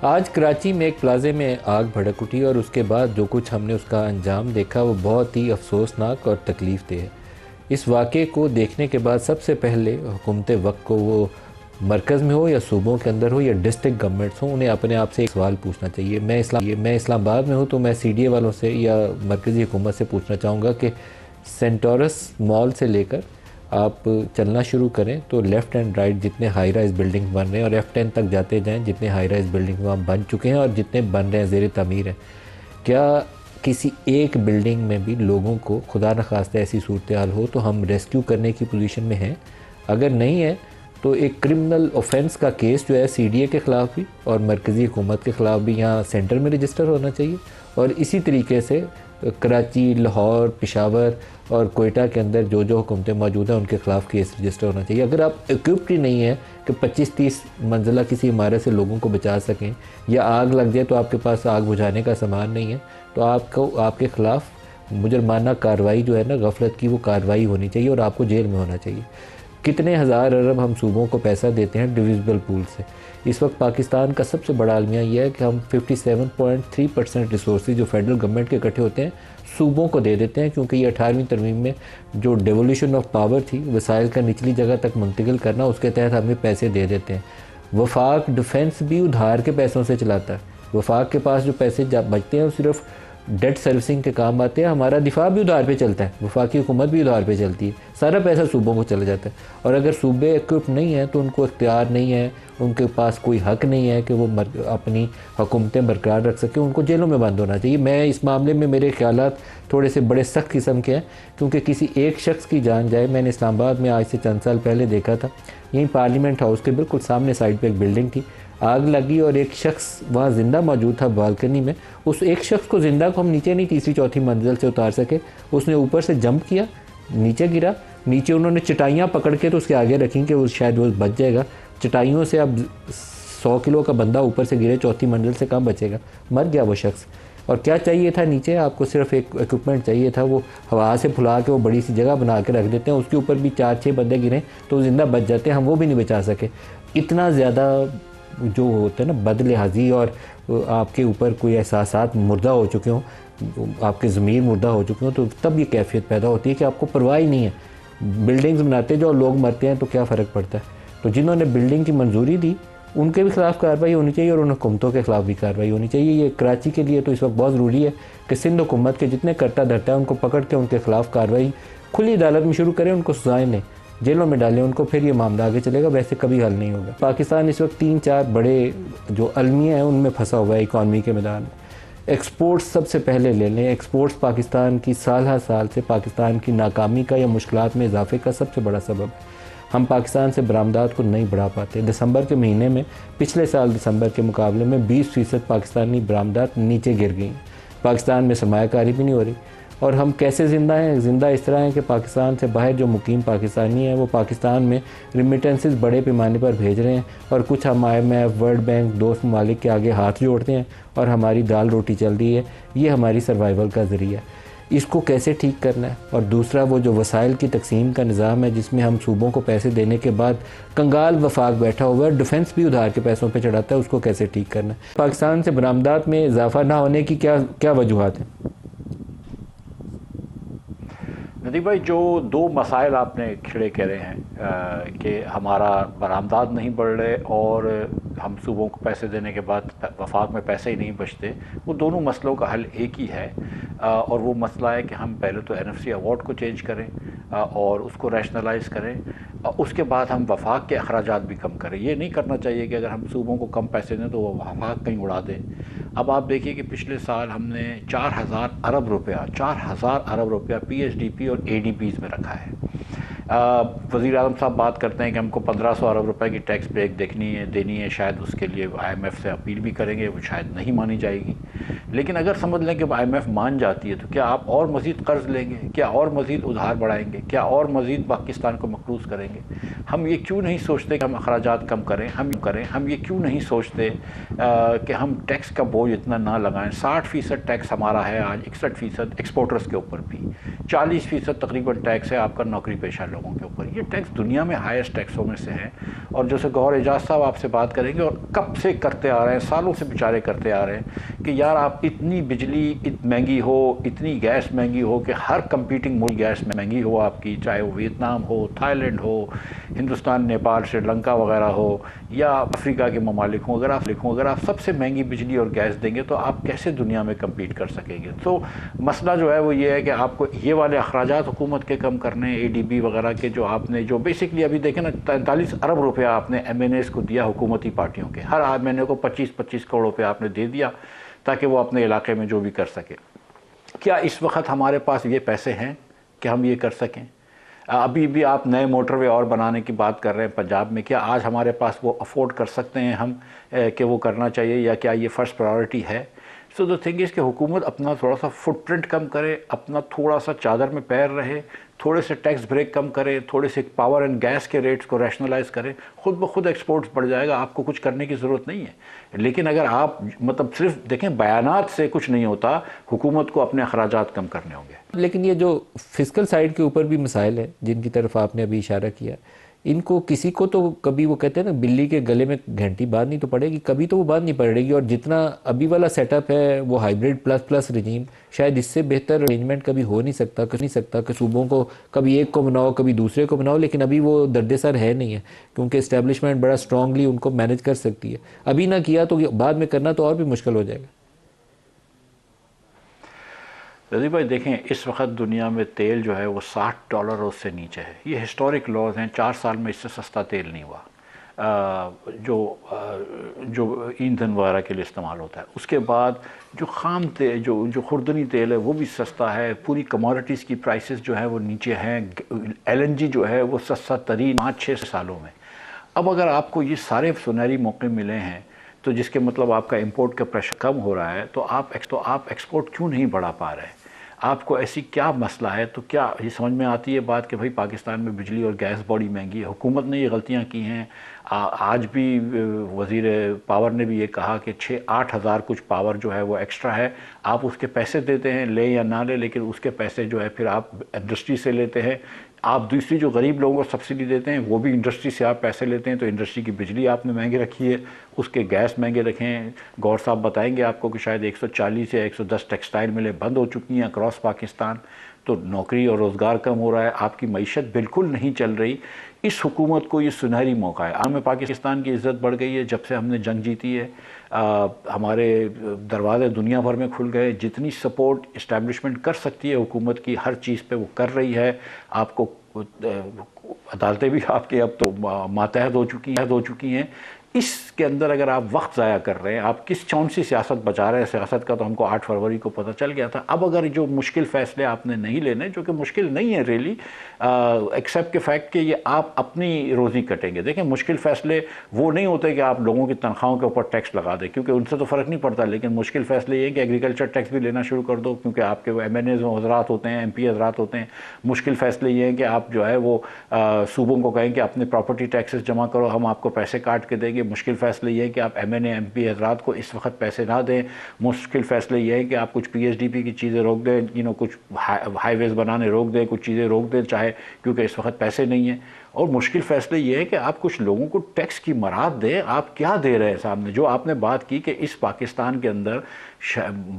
آج کراچی میں ایک پلازے میں آگ بھڑک اٹھی اور اس کے بعد جو کچھ ہم نے اس کا انجام دیکھا وہ بہت ہی افسوسناک اور تکلیف دہ ہے۔ اس واقعے کو دیکھنے کے بعد سب سے پہلے حکومت وقت کو، وہ مرکز میں ہو یا صوبوں کے اندر ہو یا ڈسٹرکٹ گورنمنٹس ہوں، انہیں اپنے آپ سے ایک سوال پوچھنا چاہیے۔ میں اسلام آباد میں ہوں تو میں سی ڈی اے والوں سے یا مرکزی حکومت سے پوچھنا چاہوں گا کہ سینٹورس مال سے لے کر آپ چلنا شروع کریں تو لیفٹ اینڈ رائٹ جتنے ہائی رائز بلڈنگ بن رہے ہیں، اور F10 تک جاتے جائیں جتنے ہائی رائز بلڈنگ وہاں بن چکے ہیں اور جتنے بن رہے ہیں زیر تعمیر ہیں، کیا کسی ایک بلڈنگ میں بھی لوگوں کو خدا نخواستہ ایسی صورتحال ہو تو ہم ریسکیو کرنے کی پوزیشن میں ہیں؟ اگر نہیں ہے تو ایک کرمنل اوفینس کا کیس جو ہے سی ڈی اے کے خلاف بھی اور مرکزی حکومت کے خلاف بھی یہاں سینٹر میں رجسٹر ہونا چاہیے، اور اسی طریقے سے کراچی، لاہور، پشاور اور کوئٹہ کے اندر جو جو حکومتیں موجود ہیں ان کے خلاف کیس رجسٹر ہونا چاہیے۔ اگر آپ اکوپڈ ہی نہیں ہیں کہ 25-30 منزلہ کسی عمارت سے لوگوں کو بچا سکیں، یا آگ لگ جائے تو آپ کے پاس آگ بجھانے کا سامان نہیں ہے، تو آپ کے خلاف مجرمانہ کارروائی جو ہے نا، غفلت کی وہ کارروائی ہونی چاہیے اور آپ کو جیل میں ہونا چاہیے۔ کتنے ہزار ارب ہم صوبوں کو پیسہ دیتے ہیں ڈویزبل پول سے۔ اس وقت پاکستان کا سب سے بڑا المیہ یہ ہے کہ ہم 57.3% ریسورسز جو فیڈرل گورنمنٹ کے اکٹھے ہوتے ہیں صوبوں کو دے دیتے ہیں، کیونکہ یہ 18ویں ترمیم میں جو ڈیولیوشن آف پاور تھی، وسائل کا نچلی جگہ تک منتقل کرنا، اس کے تحت ہمیں پیسے دے دیتے ہیں۔ وفاق ڈیفنس بھی ادھار کے پیسوں سے چلاتا ہے۔ وفاق کے پاس جو پیسے بچتے ہیں وہ صرف ڈیٹ سروسنگ کے کام آتے ہیں۔ ہمارا دفاع بھی ادھار پہ چلتا ہے، وفاقی حکومت بھی ادھار پہ چلتی ہے، سارا پیسہ صوبوں کو چلا جاتا ہے۔ اور اگر صوبے ایکوپ نہیں ہیں تو ان کو اختیار نہیں ہے، ان کے پاس کوئی حق نہیں ہے کہ وہ اپنی حکومتیں برقرار رکھ سکیں، ان کو جیلوں میں بند ہونا چاہیے۔ میں اس معاملے میں میرے خیالات تھوڑے سے بڑے سخت قسم کے ہیں، کیونکہ کسی ایک شخص کی جان جائے۔ میں نے اسلام آباد میں آج سے چند سال پہلے دیکھا تھا، یہیں پارلیمنٹ ہاؤس کے بالکل سامنے سائڈ پہ ایک بلڈنگ تھی، آگ لگی اور ایک شخص وہاں زندہ موجود تھا بالکنی میں۔ اس ایک شخص کو زندہ کو ہم نیچے نہیں تیسری چوتھی منزل سے اتار سکے، اس نے اوپر سے جمپ کیا، نیچے گرا، نیچے انہوں نے چٹائیاں پکڑ کے تو اس کے آگے رکھیں کہ وہ شاید وہ بچ جائے گا۔ چٹائیوں سے اب 100 کلو کا بندہ اوپر سے گرے چوتھی منزل سے کہاں بچے گا؟ مر گیا وہ شخص۔ اور کیا چاہیے تھا نیچے؟ آپ کو صرف ایک ایکوپمنٹ چاہیے تھا، وہ ہوا سے پھلا کے وہ بڑی سی جگہ بنا کے رکھ دیتے ہیں، اس کے اوپر بھی 4-6 بندے گریں تو وہ زندہ بچ جاتے ہیں، ہم وہ بھی نہیں بچا سکے۔ اتنا زیادہ جو ہوتا ہے نا بد لحاظی، اور آپ کے اوپر کوئی احساسات مردہ ہو چکے ہوں، آپ کے ضمیر مردہ ہو چکے ہوں، تو تب یہ کیفیت پیدا ہوتی ہے کہ آپ کو پرواہ ہی نہیں ہے۔ بلڈنگز بناتے جو لوگ مرتے ہیں تو کیا فرق پڑتا ہے؟ تو جنہوں نے بلڈنگ کی منظوری دی ان کے بھی خلاف کارروائی ہونی چاہیے اور ان حکومتوں کے خلاف بھی کارروائی ہونی چاہیے۔ یہ کراچی کے لیے تو اس وقت بہت ضروری ہے کہ سندھ حکومت کے جتنے کرتا دھرتا ہے ان کو پکڑ کے ان کے خلاف کارروائی کھلی عدالت میں شروع کریں، ان کو سزائیں دیں، جیلوں میں ڈالیں ان کو، پھر یہ معاملہ آگے چلے گا، ویسے کبھی حل نہیں ہوگا۔ پاکستان اس وقت 3-4 بڑے جو المیہ ہیں ان میں پھنسا ہوا ہے اکانومی کے میدان میں۔ ایکسپورٹس سب سے پہلے لے لیں، ایکسپورٹس پاکستان کی سال ہر سال سے پاکستان کی ناکامی کا یا مشکلات میں اضافے کا سب سے بڑا سبب ہے۔ ہم پاکستان سے برآمدات کو نہیں بڑھا پاتے۔ دسمبر کے مہینے میں پچھلے سال دسمبر کے مقابلے میں 20% پاکستانی برآمدات نیچے گر گئیں۔ پاکستان میں سرمایہ کاری بھی نہیں ہو رہی، اور ہم کیسے زندہ ہیں؟ زندہ اس طرح ہیں کہ پاکستان سے باہر جو مقیم پاکستانی ہیں وہ پاکستان میں ریمیٹنسز بڑے پیمانے پر بھیج رہے ہیں، اور کچھ ہم IMF، ورلڈ بینک، دوست ممالک کے آگے ہاتھ جوڑتے ہیں اور ہماری دال روٹی چل رہی ہے۔ یہ ہماری سروائیول کا ذریعہ ہے، اس کو کیسے ٹھیک کرنا ہے؟ اور دوسرا وہ جو وسائل کی تقسیم کا نظام ہے جس میں ہم صوبوں کو پیسے دینے کے بعد کنگال وفاق بیٹھا ہوا ہے، ڈیفنس بھی ادھار کے پیسوں پہ چڑھاتا ہے، اس کو کیسے ٹھیک کرنا ہے؟ پاکستان سے برآمدات میں اضافہ نہ ہونے کی کیا وجوہات ہیں؟ ندیم بھائی، جو 2 مسائل آپ نے کھڑے کرے ہیں کہ ہمارا برآمدات نہیں بڑھ رہے اور ہم صوبوں کو پیسے دینے کے بعد وفاق میں پیسے ہی نہیں بچتے، وہ دونوں مسئلوں کا حل ایک ہی ہے، اور وہ مسئلہ ہے کہ ہم پہلے تو NFC ایوارڈ کو چینج کریں اور اس کو ریشنلائز کریں، اس کے بعد ہم وفاق کے اخراجات بھی کم کریں۔ یہ نہیں کرنا چاہیے کہ اگر ہم صوبوں کو کم پیسے دیں تو وہ وفاق کہیں اڑا دیں۔ اب آپ دیکھیے کہ پچھلے سال ہم نے 4000 ارب روپیہ PSDP اور ADPs میں رکھا ہے۔ وزیر اعظم صاحب بات کرتے ہیں کہ ہم کو 1500 ارب روپے کی ٹیکس بریک دینی ہے، شاید اس کے لیے IMF سے اپیل بھی کریں گے، وہ شاید نہیں مانی جائے گی۔ لیکن اگر سمجھ لیں کہ IMF مان جاتی ہے تو کیا آپ اور مزید قرض لیں گے؟ کیا اور مزید ادھار بڑھائیں گے؟ کیا اور مزید پاکستان کو مقروض کریں گے؟ ہم یہ کیوں نہیں سوچتے کہ ہم اخراجات کم کریں، ہم یہ کیوں نہیں سوچتے کہ ہم ٹیکس کا بوجھ اتنا نہ لگائیں۔ 60% ٹیکس ہمارا ہے آج، 61% ایکسپورٹرز کے اوپر بھی، 40% تقریباً ٹیکس ہے آپ کا نوکری پیشہ لوگوں کے اوپر۔ یہ ٹیکس دنیا میں ہائیسٹ ٹیکسوں میں سے ہے، اور جیسے گوہر اعجاز صاحب آپ سے بات کریں گے، اور کب سے کرتے آ رہے ہیں، سالوں سے بیچارے کرتے آ رہے ہیں کہ یار آپ اتنی بجلی مہنگی ہو، اتنی گیس مہنگی ہو کہ ہر کمپیٹنگ ملک گیس مہنگی ہو آپ کی، چاہے وہ ویتنام ہو، تھائی لینڈ ہو، ہندوستان، نیپال، سری لنکا وغیرہ ہو، یا افریقہ کے ممالک ہوں، اگر آپ سب سے مہنگی بجلی اور گیس دیں گے تو آپ کیسے دنیا میں کمپیٹ کر سکیں گے؟ تو مسئلہ جو ہے وہ یہ ہے کہ آپ کو یہ والے اخراجات حکومت کے کم کرنے، اے ڈی بی وغیرہ کے، جو آپ نے جو بیسکلی ابھی دیکھیں نا 43 ارب روپیہ آپ نے ایم این ایز کو دیا حکومتی پارٹیوں کے، ہر ایم این اے کو 25 کروڑ روپے آپ نے دے دیا تاکہ وہ اپنے علاقے میں جو بھی کر سکے۔ کیا اس وقت ہمارے پاس یہ پیسے ہیں کہ ہم یہ کر سکیں؟ ابھی بھی آپ نئے موٹر وے اور بنانے کی بات کر رہے ہیں پنجاب میں، کیا آج ہمارے پاس وہ افورڈ کر سکتے ہیں ہم کہ وہ کرنا چاہیے، یا کیا یہ فرسٹ پرائیورٹی ہے؟ سو دا تھنگ از کہ حکومت اپنا تھوڑا سا فٹ پرنٹ کم کرے، اپنا تھوڑا سا چادر میں پیر رہے، تھوڑے سے ٹیکس بریک کم کرے، تھوڑے سے پاور اینڈ گیس کے ریٹس کو ریشنلائز کرے، خود بخود ایکسپورٹس بڑھ جائے گا، آپ کو کچھ کرنے کی ضرورت نہیں ہے۔ لیکن اگر آپ مطلب صرف دیکھیں بیانات سے کچھ نہیں ہوتا، حکومت کو اپنے اخراجات کم کرنے ہوں گے۔ لیکن یہ جو فسکل سائیڈ کے اوپر بھی مسائل ہیں جن کی طرف آپ نے ابھی اشارہ کیا، ان کو کسی کو تو کبھی وہ کہتے ہیں نا بلی کے گلے میں گھنٹی باندھنی تو پڑے گی، کبھی تو وہ باندھنی پڑے گی، اور جتنا ابھی والا سیٹ اپ ہے وہ ہائیبریڈ پلس رجیم، شاید اس سے بہتر ارینجمنٹ کبھی ہو نہیں سکتا کہ صوبوں کو کبھی ایک کو بناؤ کبھی دوسرے کو بناؤ، لیکن ابھی وہ درد سر ہے نہیں ہے کیونکہ اسٹیبلشمنٹ بڑا اسٹرانگلی ان کو مینیج کر سکتی ہے۔ ابھی نہ کیا تو بعد میں کرنا تو اور بھی مشکل ہو جائے گا۔ رضی بھائی دیکھیں، اس وقت دنیا میں تیل جو ہے وہ $60 اور اس سے نیچے ہے، یہ ہسٹورک لاز ہیں، 4 سال میں اس سے سستا تیل نہیں ہوا جو ایندھن وغیرہ کے لیے استعمال ہوتا ہے۔ اس کے بعد جو خام تیل، جو خوردنی تیل ہے وہ بھی سستا ہے، پوری کموڈٹیز کی پرائسز جو ہیں وہ نیچے ہیں، ایل این جی جو ہے وہ سستا ترین 5-6 سالوں میں۔ اب اگر آپ کو یہ سارے سنہری موقع ملے ہیں تو جس کے مطلب آپ کا امپورٹ کا پریشر کم ہو رہا ہے، تو آپ ایکسپورٹ کیوں نہیں بڑھا پا رہے ہیں؟ آپ کو ایسی کیا مسئلہ ہے؟ تو کیا یہ سمجھ میں آتی ہے بات کہ بھائی پاکستان میں بجلی اور گیس بڑی مہنگی ہے، حکومت نے یہ غلطیاں کی ہیں۔ آج بھی وزیر پاور نے بھی یہ کہا کہ 6-8 ہزار کچھ پاور جو ہے وہ ایکسٹرا ہے، آپ اس کے پیسے دیتے ہیں، لیں یا نہ لیں، لیکن اس کے پیسے جو ہے پھر آپ انڈسٹری سے لیتے ہیں۔ آپ دوسری جو غریب لوگوں کو سبسڈی دیتے ہیں وہ بھی انڈسٹری سے آپ پیسے لیتے ہیں، تو انڈسٹری کی بجلی آپ نے مہنگی رکھی ہے، اس کے گیس مہنگے رکھے ہیں۔ گور صاحب بتائیں گے آپ کو کہ شاید 140 یا 110 ٹیکسٹائل ملیں بند ہو چکی ہیں اکراس پاکستان، تو نوکری اور روزگار کم ہو رہا ہے، آپ کی معیشت بالکل نہیں چل رہی۔ اس حکومت کو یہ سنہری موقع ہے۔ عام پاکستان کی عزت بڑھ گئی ہے جب سے ہم نے جنگ جیتی ہے، ہمارے دروازے دنیا بھر میں کھل گئے، جتنی سپورٹ اسٹیبلشمنٹ کر سکتی ہے حکومت کی ہر چیز پہ وہ کر رہی ہے۔ آپ کو عدالتیں بھی آپ کے اب تو ماتحت ہو چکی ہیں۔ اس کے اندر اگر آپ وقت ضائع کر رہے ہیں، آپ کس کون سی سیاست بچا رہے ہیں؟ سیاست کا تو ہم کو 8 فروری کو پتہ چل گیا تھا۔ اب اگر جو مشکل فیصلے آپ نے نہیں لینے، جو کہ مشکل نہیں ہے ریلی، ایکسیپٹ کے فیکٹ کہ یہ آپ اپنی روزی کٹیں گے۔ دیکھیں مشکل فیصلے وہ نہیں ہوتے کہ آپ لوگوں کی تنخواہوں کے اوپر ٹیکس لگا دیں، کیونکہ ان سے تو فرق نہیں پڑتا، لیکن مشکل فیصلے یہ کہ ایگریکلچر ٹیکس بھی لینا شروع کر دو، کیونکہ آپ کے وہ ایم این ایز حضرات ہوتے ہیں، ایم پی حضرات ہوتے ہیں۔ مشکل فیصلے یہ ہیں کہ آپ جو ہے وہ صوبوں کو کہیں کہ اپنے پراپرٹی ٹیکسز جمع کرو، ہم آپ کو پیسے کاٹ کے دیں گے۔ مشکل فیصلے یہ ہے کہ آپ M N A M P حضرات کو اس وقت پیسے نہ دیں۔ مشکل فیصلے یہ ہے کہ آپ کچھ پی ایچ ڈی پی کی چیزیں روک دیں، کچھ ہائی ویز بنانے روک دیں، کچھ چیزیں روک دیں چاہے، کیونکہ اس وقت پیسے نہیں ہیں۔ اور مشکل فیصلے یہ ہے کہ آپ کچھ لوگوں کو ٹیکس کی مراد دیں۔ آپ کیا دے رہے ہیں سامنے؟ جو آپ نے بات کی کہ اس پاکستان کے اندر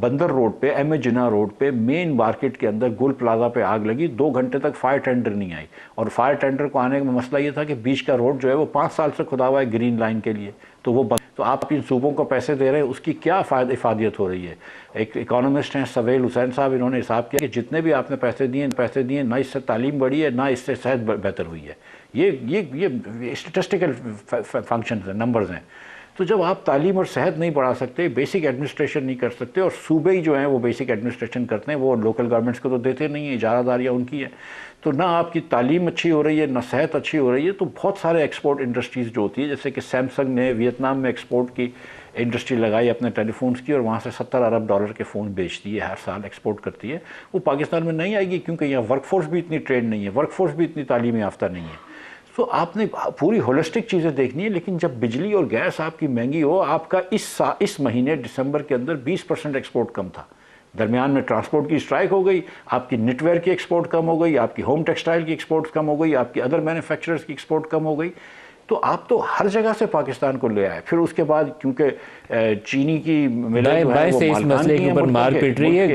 بندر روڈ پہ، ایم اے جناح روڈ پہ، مین مارکیٹ کے اندر گل پلازا پہ آگ لگی، 2 گھنٹے تک فائر ٹینڈر نہیں آئی، اور فائر ٹینڈر کو آنے کا مسئلہ یہ تھا کہ بیچ کا روڈ جو ہے وہ 5 سال سے کھدا ہوا ہے گرین لائن کے لیے، تو آپ ان صوبوں کو پیسے دے رہے ہیں، اس کی کیا افادیت ہو رہی ہے؟ ایک اکانومسٹ ہیں سویل حسین صاحب، انہوں نے حساب کیا کہ جتنے بھی آپ نے پیسے دیے نہ اس سے تعلیم بڑھی ہے، نہ اس سے صحت بہتر ہوئی ہے۔ یہ اسٹیٹسٹیکل فنکشنز ہیں، نمبرز ہیں۔ تو جب آپ تعلیم اور صحت نہیں بڑھا سکتے، بیسک ایڈمنسٹریشن نہیں کر سکتے، اور صوبے ہی جو ہیں وہ بیسک ایڈمنسٹریشن کرتے ہیں، وہ لوکل گورنمنٹس کو تو دیتے نہیں ہیں، اجارہ داریاں ان کی ہے، تو نہ آپ کی تعلیم اچھی ہو رہی ہے، نہ صحت اچھی ہو رہی ہے۔ تو بہت سارے ایکسپورٹ انڈسٹریز جو ہوتی ہے، جیسے کہ سیمسنگ نے ویتنام میں ایکسپورٹ کی انڈسٹری لگائی اپنے ٹیلی فونز کی، اور وہاں سے $70 ارب کے فون بیچتی ہے، ہر سال ایکسپورٹ کرتی ہے۔ وہ پاکستان میں نہیں آئے گی کیونکہ یہاں ورک فورس بھی اتنی ٹرینڈ نہیں ہے، ورک فورس بھی اتنی تعلیم یافتہ نہیں ہے۔ تو آپ نے پوری ہولسٹک چیزیں دیکھنی ہے، لیکن جب بجلی اور گیس آپ کی مہنگی ہو، آپ کا اس مہینے دسمبر کے اندر 20% ایکسپورٹ کم تھا، درمیان میں ٹرانسپورٹ کی اسٹرائک ہو گئی، آپ کی نٹ ویئر کی ایکسپورٹ کم ہو گئی، آپ کی ہوم ٹیکسٹائل کی ایکسپورٹ کم ہو گئی، آپ کی ادر مینوفیکچررز کی ایکسپورٹ کم ہو گئی، تو آپ تو ہر جگہ سے پاکستان کو لے آئے۔ پھر اس کے بعد کیونکہ چینی کی ملیں جو ہیں وہ سے اس مالکان مسئلے کی کے ہیں اوپر مار ملک پٹ رہی ہے۔